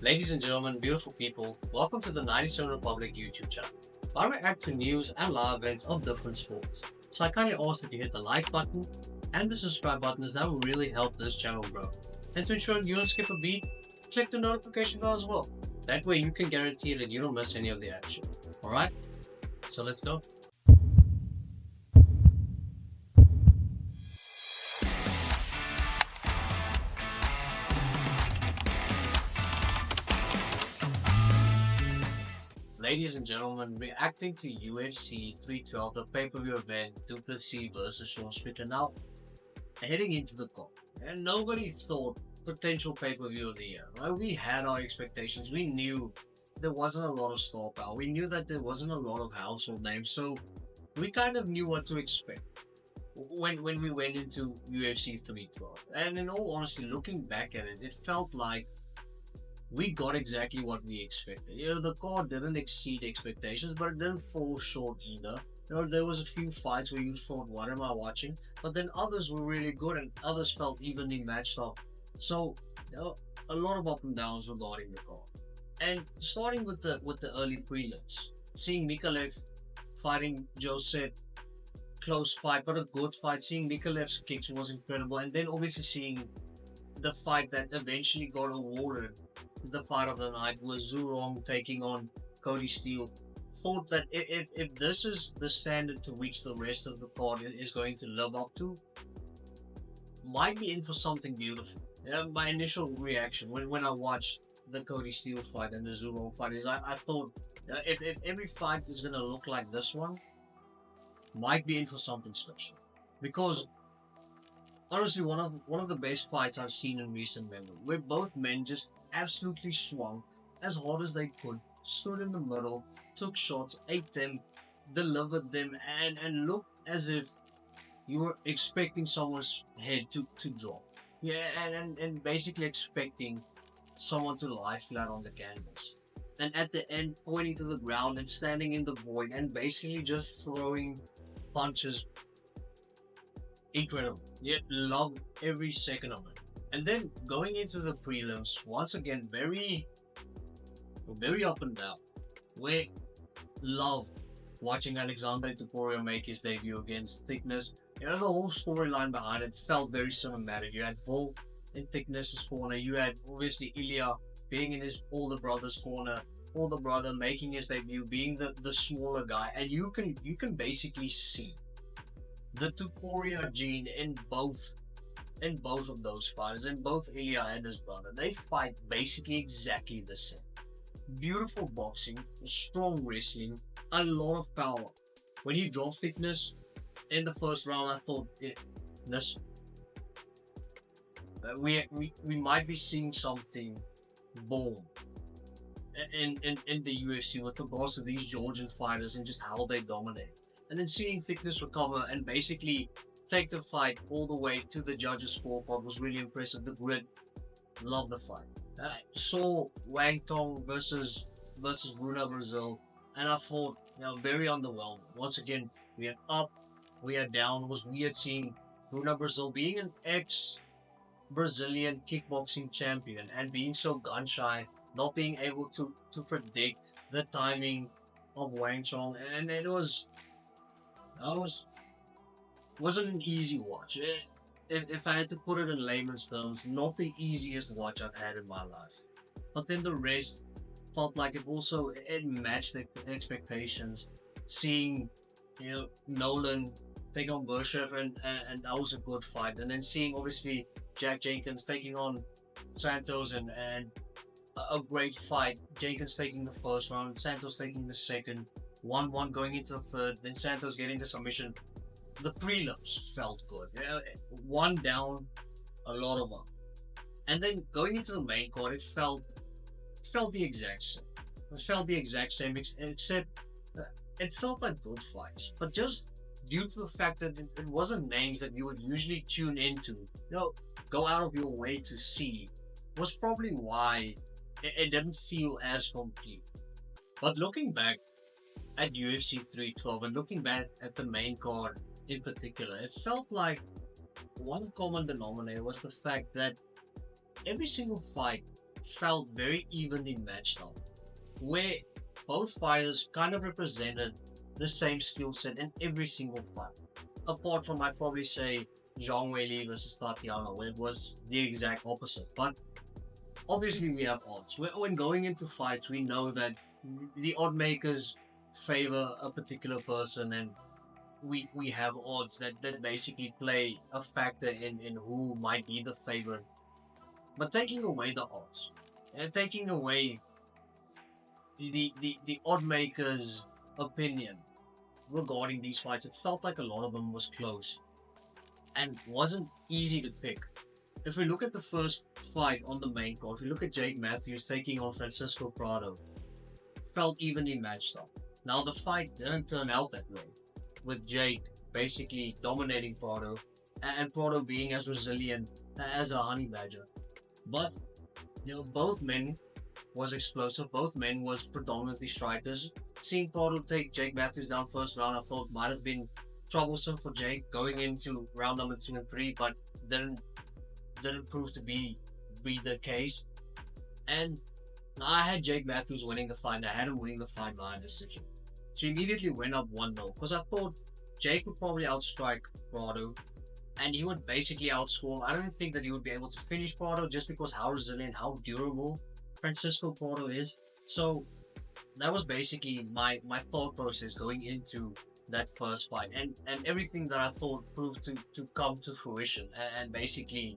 Ladies and gentlemen, beautiful people, welcome to the 97 Republic YouTube channel. I react to news and live events of different sports. So I kindly ask that you hit the like button and the subscribe button, as that will really help this channel grow. And to ensure you don't skip a beat, click the notification bell as well. That way you can guarantee that you don't miss any of the action. Alright? So let's go. Ladies and gentlemen, reacting to UFC 312, the pay-per-view event, Plessis versus Strickland. Now, heading into the call, and nobody thought potential pay-per-view of the year. Right? We had our expectations. We knew there wasn't a lot of star power. We knew that there wasn't a lot of household names, so we kind of knew what to expect when we went into UFC 312. And in all honesty, looking back at it, it felt like we got exactly what we expected. The card didn't exceed expectations, but it didn't fall short either. There was a few fights where you thought, what am I watching? But then others were really good and others felt evenly matched up. So, a lot of up and downs regarding the card. And starting with the early prelims, seeing Mikalev fighting Joseph, close fight, but a good fight. Seeing Mikalev's kicks was incredible. And then obviously seeing the fight that eventually got awarded the fight of the night was Zurong taking on Cody Steele. Thought that if this is the standard to which the rest of the card is going to live up to, might be in for something beautiful. My initial reaction when I watched the Cody Steele fight and the Zurong fight is I thought if every fight is going to look like this one, might be in for something special. Because honestly, one of the best fights I've seen in recent memory, where both men just absolutely swung as hard as they could, stood in the middle, took shots, ate them, delivered them, and looked as if you were expecting someone's head to drop. Yeah, and basically expecting someone to lie flat on the canvas. And at the end, pointing to the ground and standing in the void and basically just throwing punches. Incredible. Yeah, love every second of it. And then going into the prelims, once again, very up and down. We love watching Alexander Topuria make his debut against Thickness. The whole storyline behind it felt very cinematic. You had Vol in Thickness's corner. You had obviously Ilya being in his older brother's corner. Older brother making his debut, being the smaller guy, and you can basically see the Topuria gene in both of those fighters, in both Ilya and his brother. They fight basically exactly the same. Beautiful boxing, strong wrestling, a lot of power. When he dropped Thickness in the first round, I thought, we might be seeing something born in the UFC with regards to these Georgian fighters and just how they dominate. And then seeing Thickness recover and basically take the fight all the way to the judges' scorecard was really impressive. The grid, love the fight. Saw Wang Tong versus Bruna Brazil, and I thought, very underwhelming. Once again, we are up, we are down. It was weird seeing Bruna Brazil being an ex-Brazilian kickboxing champion and being so gun shy, not being able to predict the timing of Wang Chong, and it wasn't an easy watch. If I had to put it in layman's terms, not the easiest watch I've had in my life. But then the rest felt like it matched the expectations. Seeing Nolan take on Burshev and that was a good fight. And then seeing obviously Jack Jenkins taking on Santos and a great fight. Jenkins taking the first round, Santos taking the second. 1-1 going into the third, then Santos getting the submission. The prelims felt good. One down, a lot of up. And then going into the main card, it felt the exact same. It felt the exact same, except it felt like good fights. But just due to the fact that it wasn't names that you would usually tune into, go out of your way to see, was probably why it didn't feel as complete. But looking back at UFC 312 and looking back at the main card in particular, it felt like one common denominator was the fact that every single fight felt very evenly matched up, where both fighters kind of represented the same skill set in every single fight. Apart from, I'd probably say, Weili versus Tatiana, where it was the exact opposite. But obviously, we have odds. When going into fights, we know that the odd makers favor a particular person, and we have odds that basically play a factor in who might be the favorite. But taking away the odds, and taking away the odd makers' opinion regarding these fights, it felt like a lot of them was close and wasn't easy to pick. If we look at the first fight on the main card, if we look at Jake Matthews taking on Francisco Prado, felt evenly matched up. Now the fight didn't turn out that way, with Jake basically dominating Prado and Prado being as resilient as a honey badger. But both men was explosive. Both men was predominantly strikers. Seeing Prado take Jake Matthews down first round, I thought might have been troublesome for Jake going into round number 2 and 3, but didn't prove to be the case. And I had Jake Matthews winning the fight, and I had him winning the fight by decision. So immediately went up 1-0 because I thought Jake would probably outstrike Prado, and he would basically outscore him. I don't think that he would be able to finish Prado just because how resilient, how durable Francisco Prado is. So that was basically my thought process going into that first fight, and everything that I thought proved to come to fruition, and basically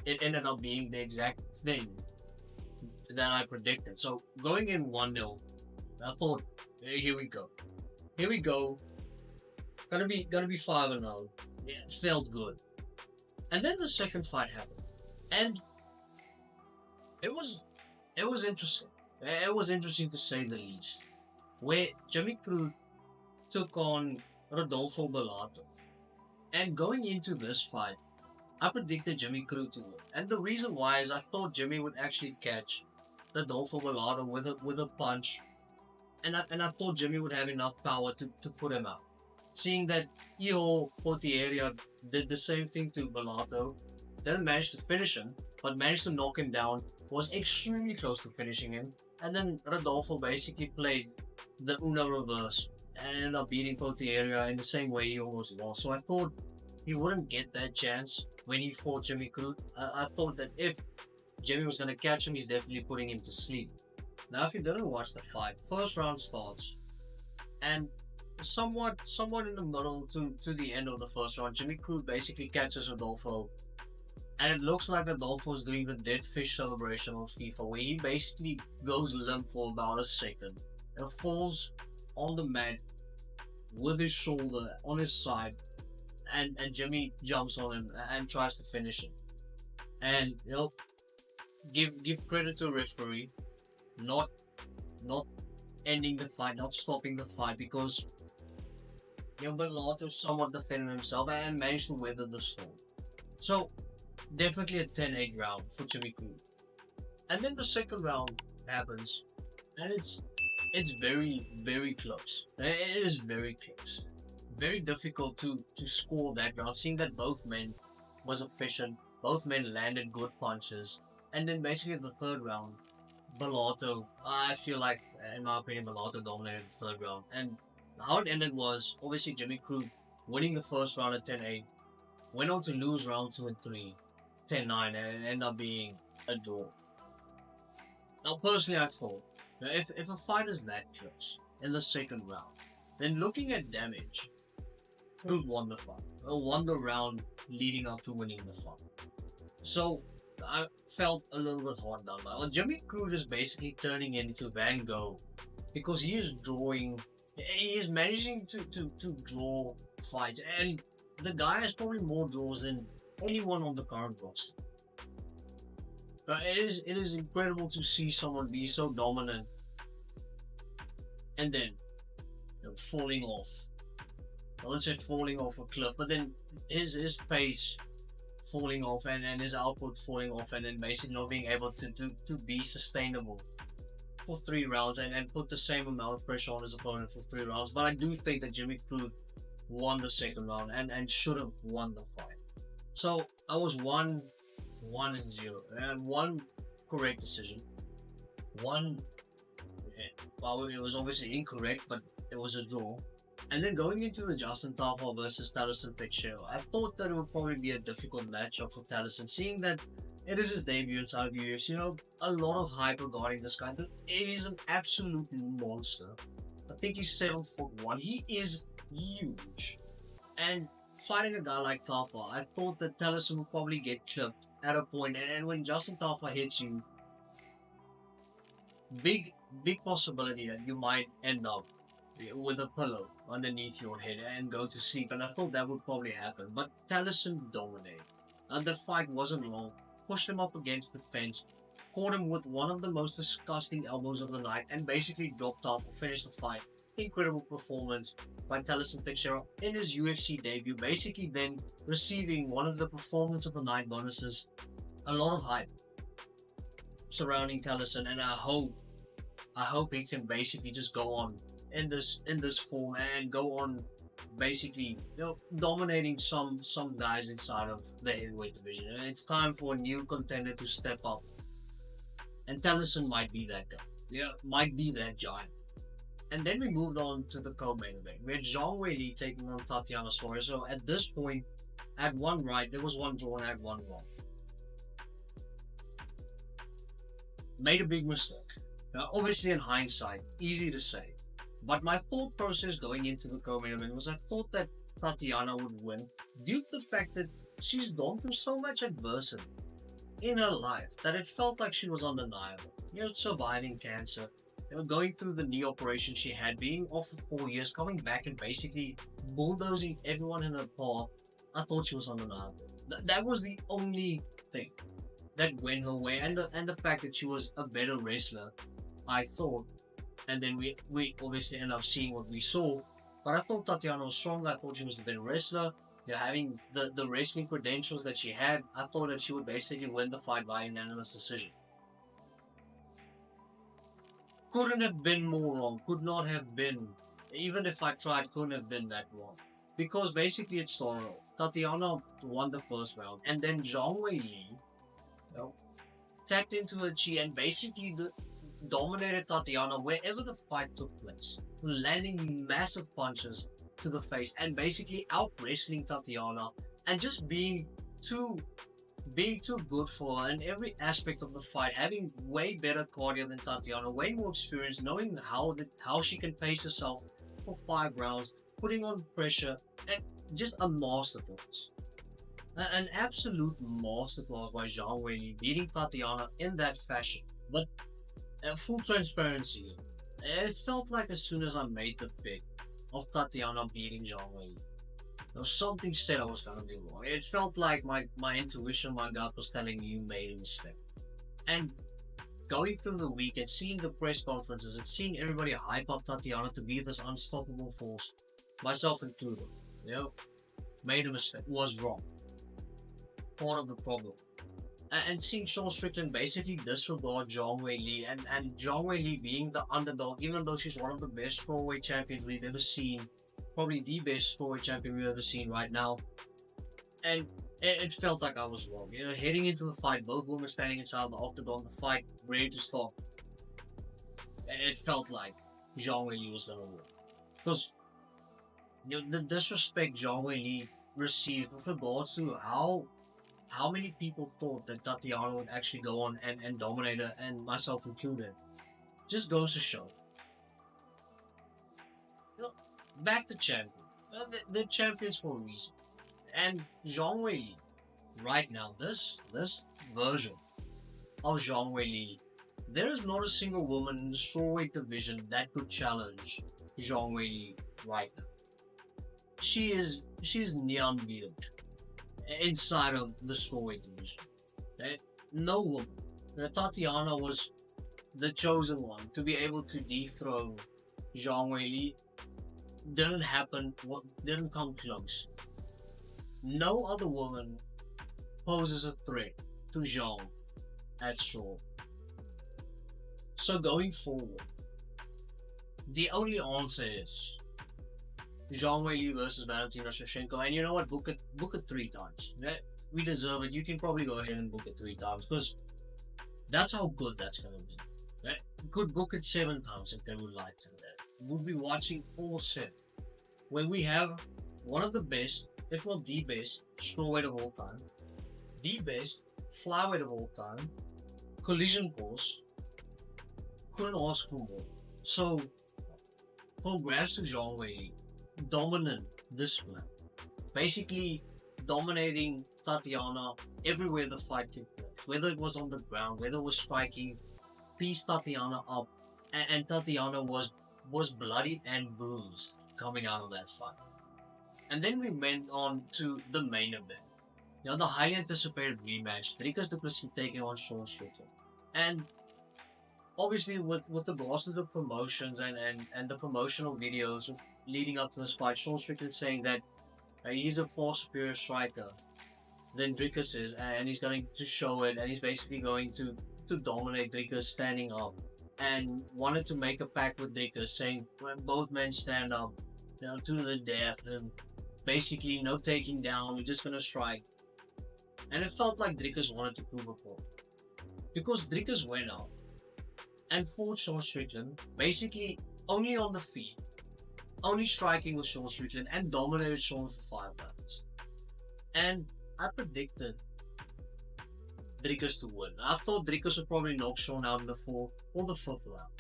it ended up being the exact thing that I predicted. So going in 1-0, I thought, hey, here we go, gonna be 5-0. Yeah, it felt good. And then the second fight happened, and it was interesting. It was interesting to say the least, where Jimmy Crute took on Rodolfo Bellato. And going into this fight, I predicted Jimmy Crute to win. And the reason why is I thought Jimmy would actually catch Rodolfo Bellato with a punch. And I thought Jimmy would have enough power to put him out. Seeing that Teixeira did the same thing to Bellato, didn't manage to finish him, but managed to knock him down, was extremely close to finishing him. And then Rodolfo basically played the Uno reverse and ended up beating Teixeira in the same way he almost lost. So I thought he wouldn't get that chance when he fought Jimmy Crute. I thought that if Jimmy was going to catch him, he's definitely putting him to sleep. Now, if you didn't watch the fight, first round starts, and somewhat in the middle to the end of the first round, Jimmy Crute basically catches Rodolfo, and it looks like Rodolfo is doing the dead fish celebration on FIFA, where he basically goes limp for about a second and falls on the mat with his shoulder on his side, and Jimmy jumps on him and tries to finish him. And give credit to referee, not ending the fight, not stopping the fight, because Bellato somewhat defended himself and managed to weather the storm. So definitely a 10-8 round for Jimmy Crute. And then the second round happens, and it's very, very close. It is very close. Very difficult to score that round, seeing that both men was efficient, both men landed good punches. And then basically the third round, Bellato, I feel like, in my opinion, Bellato dominated the third round. And how it ended was, obviously, Jimmy Crute winning the first round at 10-8, went on to lose round 2 and 3, 10-9, and it ended up being a draw. Now, personally, I thought, if a fight is that close in the second round, then looking at damage, Crute won the fight. Won the round leading up to winning the fight. So I felt a little bit hard done by. Well, Jimmy Crute is basically turning into Van Gogh, because he is managing to draw fights, and the guy has probably more draws than anyone on the current roster. It is incredible to see someone be so dominant and then falling off. I wouldn't say falling off a cliff, but then his pace falling off and his output falling off, and then basically not being able to be sustainable for 3 rounds and put the same amount of pressure on his opponent for 3 rounds. But I do think that Jimmy Crute won the second round and should have won the fight. So I was 1-0, and correct decision. One, well, it was obviously incorrect, but it was a draw. And then going into the Justin Tafa versus Teixeira, I thought that it would probably be a difficult matchup for Taliesin, seeing that it is his debut inside the UFC. You know, a lot of hype regarding this guy. He is an absolute monster. I think he's 7'1". He is huge. And fighting a guy like Tafa, I thought that Taliesin would probably get clipped at a point. And when Justin Tafa hits you, big possibility that you might end up with a pillow underneath your head and go to sleep. And I thought that would probably happen. But Taliesin dominated. And the fight wasn't long. Pushed him up against the fence, caught him with one of the most disgusting elbows of the night, and basically dropped off and finished the fight. Incredible performance by Teixeira in his UFC debut, basically then receiving one of the performance of the night bonuses. A lot of hype surrounding Taliesin, and I hope he can basically just go on in this form and go on basically, dominating some guys inside of the heavyweight division. And it's time for a new contender to step up. And Taliesin might be that guy. Yeah, might be that giant. And then we moved on to the co-main event. We had Weili taking on Tatiana Suarez. So at this point, at one right, there was one draw and at one wrong. Made a big mistake. Now, obviously in hindsight, easy to say. But my thought process going into the co-main event was I thought that Tatiana would win due to the fact that she's gone through so much adversity in her life that it felt like she was undeniable. Surviving cancer, going through the knee operation she had, being off for 4 years, coming back and basically bulldozing everyone in her path. I thought she was undeniable. That was the only thing that went her way, and the fact that she was a better wrestler, I thought. And then we obviously end up seeing what we saw. But I thought Tatiana was strong. I thought she was a better wrestler. Having the wrestling credentials that she had, I thought that she would basically win the fight by unanimous decision. Couldn't have been more wrong. Could not have been. Even if I tried, couldn't have been that wrong. Because basically it started off. Tatiana won the first round. And then Weili tapped into her chi and basically dominated Tatiana wherever the fight took place, landing massive punches to the face and basically out wrestling Tatiana and just being too good for her in every aspect of the fight, having way better cardio than Tatiana, way more experience, knowing how she can pace herself for 5 rounds, putting on pressure, and just a masterclass. An absolute masterclass by Weili, beating Tatiana in that fashion. But full transparency, it felt like as soon as I made the pick of Tatiana beating Weili, something said I was going to do wrong. It felt like my intuition, my gut was telling me you made a mistake. And going through the week and seeing the press conferences and seeing everybody hype up Tatiana to be this unstoppable force, myself included, made a mistake, was wrong. Part of the problem. And seeing Strickland basically disregard Weili and Weili being the underdog, even though she's one of the best strawweight champions we've ever seen, probably the best strawweight champion we've ever seen right now. And it felt like I was wrong. Heading into the fight, both women standing inside the octagon, the fight ready to start. And it felt like Weili was going to win. Because the disrespect Weili received with regards to how many people thought that Tatiana would actually go on and dominate her, and myself included, just goes to show. Back to champion. They're champions for a reason. And Weili, right now, this version of Weili, there is not a single woman in the strawweight division that could challenge Weili right now. She is near unbeatable inside of the strawweight division. No woman. Tatiana was the chosen one to be able to dethrone Weili. Didn't happen. Didn't come close. No other woman poses a threat to Jean at straw. So going forward, the only answer is Weili versus Valentina Shevchenko, and you know what? Book it 3 times. We deserve it. You can probably go ahead and book it 3 times because That's how good that's gonna be. Right? Could book it 7 times if they would like to. We'll be watching all 7. Where we have one of the best, if not the best, strawweight of all time, the best flyweight of all time, collision course. Couldn't ask for more. So, congrats to Weili. Dominant display. Basically, dominating Tatiana everywhere the fight took place. Whether it was on the ground, whether it was striking, pieced Tatiana up, and Tatiana was bloodied and bruised coming out of that fight. And then we went on to the main event. The highly anticipated rematch, Dricus du Plessis taking on Sean Strickland. And obviously with regards to the promotions and the promotional videos leading up to this fight, Sean Strickland saying that he's a far superior striker than Dricus is, and he's going to show it, and he's basically going to dominate Dricus standing up, and wanted to make a pact with Dricus saying when both men stand up, to the death, and basically no taking down, we're just going to strike. And it felt like Dricus wanted to prove a point, because Dricus went out and fought Sean Strickland basically only on the feet, only striking with Sean Strickland, and dominated Sean for 5 rounds. And I predicted Dricus to win. I thought Dricus would probably knock Sean out in the 4th or the 5th round.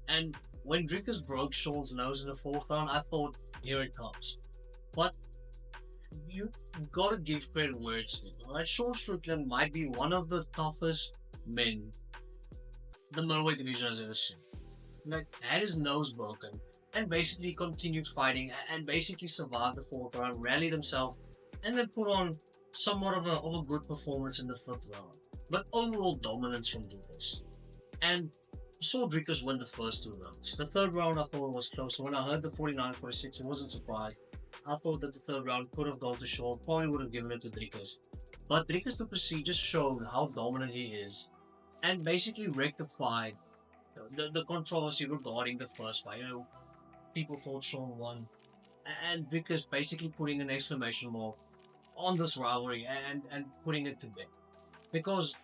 And when Dricus broke Sean's nose in the 4th round, I thought, here it comes. But you gotta give credit where it's due. Right? Sean Strickland might be one of the toughest men the middleweight division has ever seen. Like, had his nose broken and basically continued fighting and basically survived the 4th round, rallied himself, and then put on somewhat of a good performance in the 5th round. But overall dominance from Dricus. And saw Dricus win the first 2 rounds. The 3rd round I thought was closer. When I heard the 49-46, I wasn't surprised. I thought that the 3rd round could have gone to Sean, probably would have given it to Dricus. But Dricus du Plessis just showed how dominant he is, and basically rectified the controversy regarding the first fight. People thought Sean won, and Dricus basically putting an exclamation mark on this rivalry and putting it to bed, because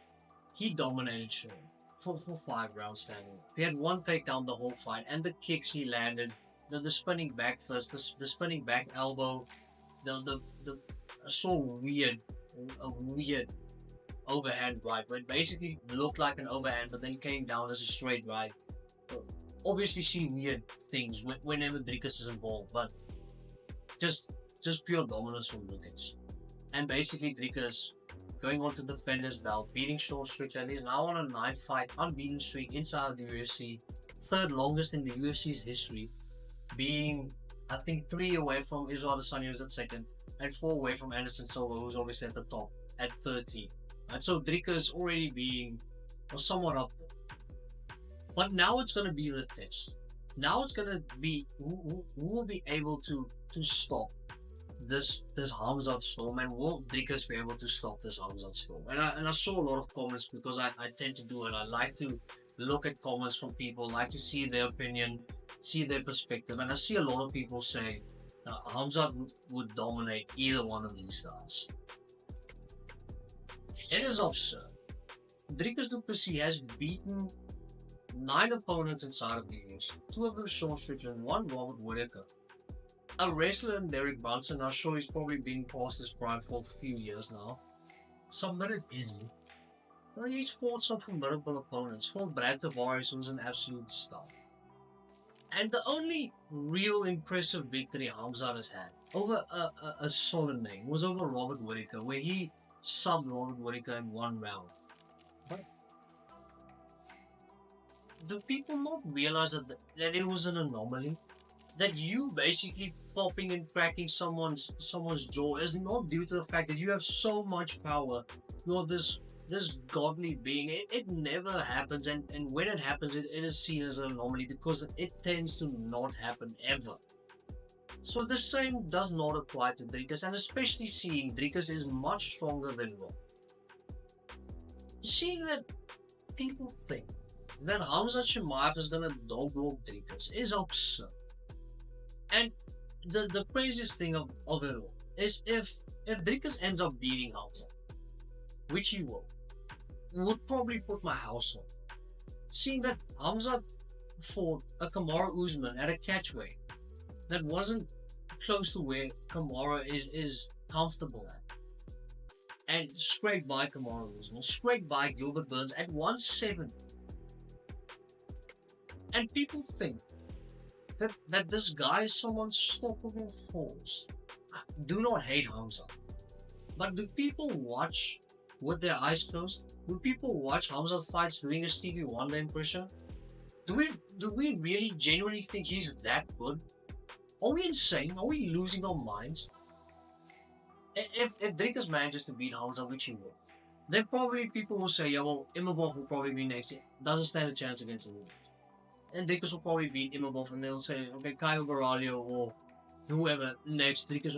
he dominated Sean for 5 rounds standing. He had 1 takedown the whole fight, and the kicks he landed, the spinning back fist, the spinning back elbow, the so weird, a weird overhand right, where it basically looked like an overhand, but then came down as a straight right. Obviously, see weird things whenever Dricus is involved, but just pure dominance from Dricus. And basically, Dricus going on to defend his belt, beating Sean Strickland. He's now on a 9-fight unbeaten streak inside the UFC, 3rd longest in the UFC's history, being I think 3 away from Israel Adesanya, who's at 2nd, and 4 away from Anderson Silva, who's obviously at the top at 13. And so Dricus already being somewhat up there. But now it's going to be the test. Now it's going to be who will be able to stop this Hamzat storm, and will Dricus be able to stop this Hamzat storm? And I saw a lot of comments, because I tend to do it. I like to look at comments from people, like to see their opinion, see their perspective, and I see a lot of people say Hamzat would dominate either one of these guys. It is absurd. Dricus du Plessis has beaten 9 opponents inside of the UFC. 2 of them Sean Strickland, 1 Robert Whittaker. A wrestler in Derek Brunson, I'm sure he's probably been past his prime for a few years now. Submitted Izzy. Well, he's fought some formidable opponents. Fought Brad Tavares, who's an absolute star. And the only real impressive victory Hamzat has had over a solid name was over Robert Whittaker, where he subbed Robert Whittaker in 1 round. But do people not realize that it was an anomaly? That you basically popping and cracking someone's jaw is not due to the fact that you have so much power. You're this godly being. It never happens, and when it happens, it is seen as an anomaly, because it tends to not happen ever. So the same does not apply to Dricus, and especially seeing Dricus is much stronger than Rob. Seeing that people think that Hamzat Chimaev is gonna dog walk Dricus is absurd. And the craziest thing of it all is if Dricus ends up beating Hamzat, which he will, would probably put my house on. Seeing that Hamza fought a Kamaru Usman at a catchweight that wasn't close to where Kamaru is comfortable at. And scraped by Kamaru Usman, scraped by Gilbert Burns at 170. And people think that this guy is some unstoppable force. I do not hate Hamza. But do people watch with their eyes closed? Do people watch Hamza fights doing a Stevie Wonder impression? Do we really genuinely think he's that good? Are we insane? Are we losing our minds? If Dricus manages to beat Hamza, which he will, then probably people will say, yeah, well, Imavov will probably be next. Doesn't stand a chance against him. And Dricus will probably beat Imavov, and they'll say, okay, Kyle Baralio or whoever next. Dricus,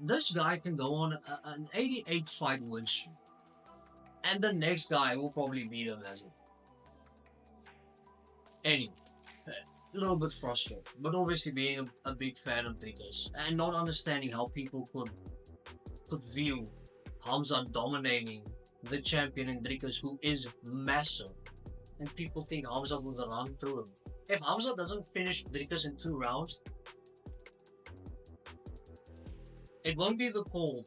this guy can go on an 88 fight win streak, and the next guy will probably beat him as well. Anyway, a little bit frustrated, but obviously being a big fan of Dricus and not understanding how people could view Hamza dominating the champion in Dricus, who is massive, and people think Hamza will run through him. If Hamza doesn't finish Dricus in 2 rounds, it won't be the call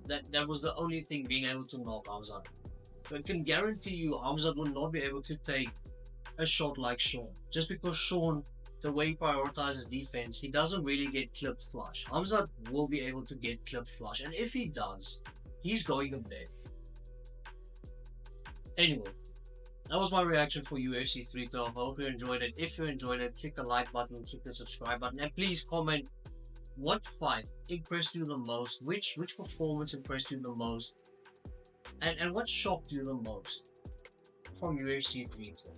that was the only thing being able to knock Hamza. But I can guarantee you Hamza will not be able to take a shot like Sean. Just because Sean, the way he prioritizes defense, he doesn't really get clipped flush. Hamza will be able to get clipped flush, and if he does, he's going to bed. Anyway, that was my reaction for UFC 312. I hope you enjoyed it. If you enjoyed it, click the like button, click the subscribe button, and please comment what fight impressed you the most, which performance impressed you the most, and what shocked you the most from UFC 312.